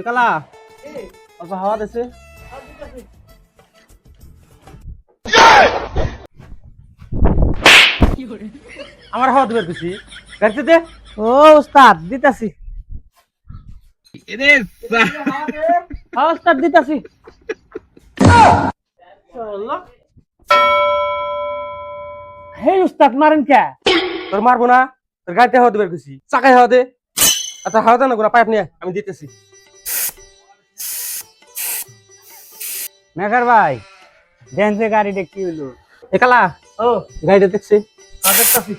কালা অল্প হাওয়া দিছে আমার হাওয়া দিবার খুশি গাড়িতে দে। ও উস্তাদ দিতাছি। হ্যাঁ উস্তাদ দিতাছি। হে উস্তাদ মারেন কে? তোর মারবো না, তোর গাড়িতে হাওয়া দিবার খুশি, চাকায় হাওয়া দে। আচ্ছা হাওয়া দে না কোনো পাইপ নিয়ে আমি দিতেছি। মেঘার ভাই দেন যে গাড়িটা কি হইলো? এ কালা ও গাড়িটা দেখছি দেখতাছি।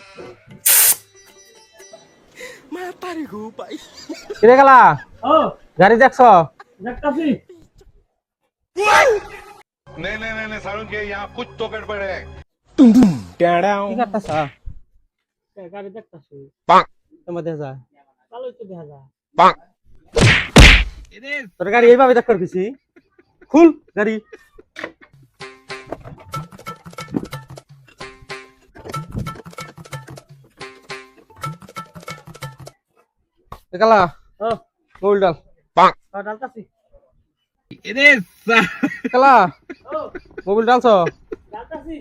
কিরে কালা ও গাড়ি দেখছ? দেখতাছি। नहीं नहीं नहीं नहीं सारुण के यहाँ कुछ तो गड़बड़ है। কি করতেছ? গাড়ি দেখতাছি। তোমার দেখা যায় ভালোই তো দেখা যায়। তোর গাড়ি এইভাবে দেখবার খুশি, খুল গাড়ি। এ কালা ও মোবিল ডাল। ডালতাছি। কালা ও মোবিল ডালছ? ডালতাছি।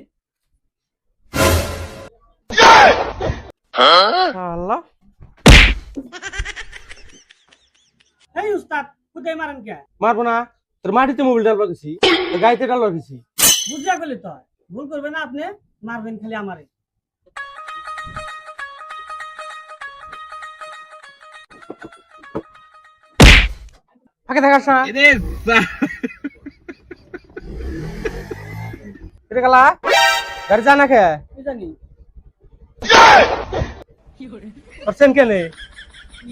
আল্লাহ এই উস্তাদ কোথায় মারেন কে? মারবো না, তোর মাটিতে মোবিল ডালবার খুশি, তোর গাড়িতে ডালবার খুশি। বুঝিয়া গেলি তো ভুল করবেন না আপনি, মারবেন খালি আমারে। ফাঁকে থাকাস না। কিরে কালা গাড়ি যা না খেয়ে কি জানি ওর চেন কেনে?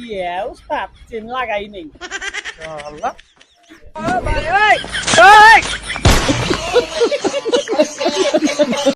ইয়ে উস্তাদ চেন লাগাই নেই। আল্লাহ